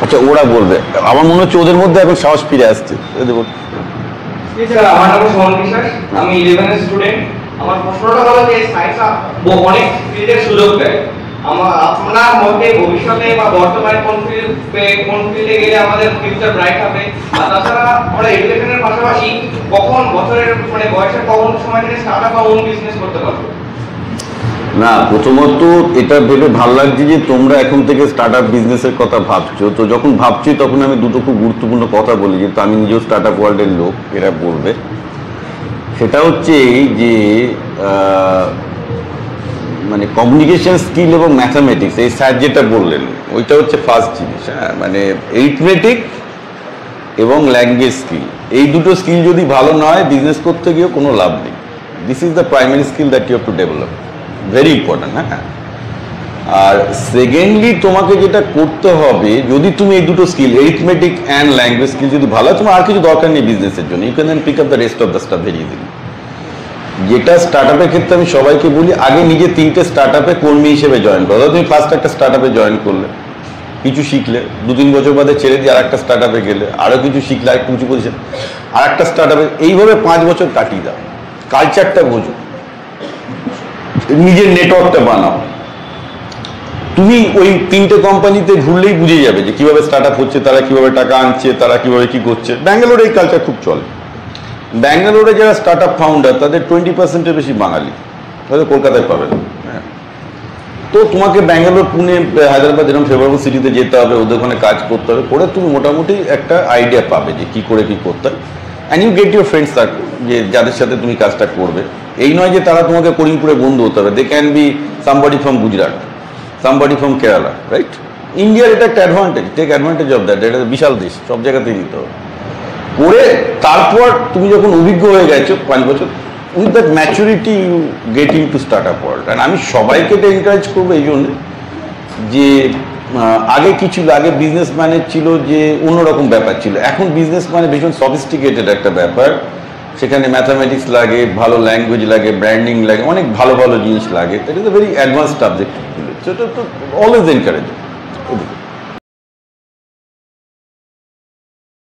আচ্ছা ওরা বলবে, আমার মনে হচ্ছে ওদের মধ্যে এখন সাহস ফিরে আসছে। আমার নাম সোহন বিশ্বাস, আমি 11 এর স্টুডেন্ট। আমার প্রশ্নটা হলো যে সায়েন্স অনেক ফিল্ডের সুযোগ দেয়, আপনার মতে ভবিষ্যতে বা বর্তমানে কোন ফিল্ডে গেলে আমাদের ফিউচার ব্রাইট হবে? আর তাছাড়া আমরা এডুকেশনের পাশাপাশি কখন বছরের মানে বয়সের কখন সময় থেকে স্টার্টআপ বা ওন বিজনেস করতে পারবো? না, প্রথমত এটা ভেবে ভালো লাগছে যে তোমরা এখন থেকে স্টার্ট আপ বিজনেসের কথা ভাবছো। তো যখন ভাবছি তখন আমি দুটো খুব গুরুত্বপূর্ণ কথা বলি, যেহেতু আমি নিজেও স্টার্ট আপ ওয়ার্ল্ডের লোক, এরা বলবে। সেটা হচ্ছে যে মানে কমিউনিকেশন স্কিল এবং ম্যাথামেটিক্স, এই স্যার যেটা বললেন ওইটা হচ্ছে ফার্স্ট জিনিস। হ্যাঁ, মানে এরিথমেটিক এবং ল্যাঙ্গুয়েজ স্কিল, এই দুটো স্কিল যদি ভালো নয় বিজনেস করতে গিয়েও কোনো লাভ নেই। This is the primary skill that you have to develop, very important. হ্যাঁ, আর সেকেন্ডলি তোমাকে যেটা করতে হবে, যদি তুমি এই দুটো skill arithmetic and language skill যদি ভালো হয়, তোমার আর কিছু দরকার নেই বিজনেসের জন্য। You can then pick up the rest of the stuff very easily. যেটা স্টার্ট আপের ক্ষেত্রে আমি সবাইকে বলি, আগে নিজে 3টে স্টার্ট আপে কর্মী হিসেবে জয়েন করো। তুমি ফার্স্ট একটা স্টার্ট আপে জয়েন করলে, কিছু শিখলে, 2-3 বছর বাদে ছেড়ে দিয়ে আর একটা স্টার্ট আপে গেলে, আরও কিছু শিখলে, আর কিছু পজিশন, আর একটা স্টার্ট আপে, এইভাবে 5 বছর কাটিয়ে দাও। কালচারটা বোঝো, নিজের নেটওয়ার্কটা বানাও। তুমি ওই 3টে কোম্পানিতে ঘুরলেই বুঝে যাবে যে কীভাবে স্টার্ট আপ হচ্ছে, তারা কীভাবে টাকা আনছে, তারা কীভাবে কী করছে। ব্যাঙ্গালোরে এই কালচার খুব চলে। ব্যাঙ্গালোরে যারা স্টার্ট আপ ফাউন্ডার তাদের 20%-এর বেশি বাঙালি, হয়তো কলকাতায় পাবেন। হ্যাঁ, তো তোমাকে ব্যাঙ্গালোর, পুনে, হায়দ্রাবাদ এরকম ফেভারেবল সিটিতে যেতে হবে, ওদের ওখানে কাজ করতে হবে, করে তুমি মোটামুটি একটা আইডিয়া পাবে যে কী করে কী করতে হয়। And you get your friends circle, যে যাদের সাথে তুমি কাজটা করবে। এই নয় যে তারা তোমাকে করিমপুরে বন্ধু হতে হবে। They can be somebody from Gujarat, somebody from Kerala, right? ইন্ডিয়ার এটা একটা advantage, take advantage of that. এটা বিশাল দেশ, সব জায়গাতেই দিতে হবে। করে তারপর তুমি যখন অভিজ্ঞ হয়ে গেছো 5 বছর, with that maturity you get into startup world. And আমি সবাইকে এটা এনকারেজ করবো এই জন্যে যে আগে কি ছিল, আগে বিজনেস ম্যানের ছিল যে অন্যরকম ব্যাপার ছিল। এখন বিজনেস মানে ভীষণ সফিস্টিকেটেড একটা ব্যাপার। সেখানে ম্যাথামেটিক্স লাগে, ভালো ল্যাঙ্গুয়েজ লাগে, ব্র্যান্ডিং লাগে, অনেক ভালো ভালো জিনিস লাগে। That is a very advance subject. সেটা তো অলওয়েজ এনকারেজ।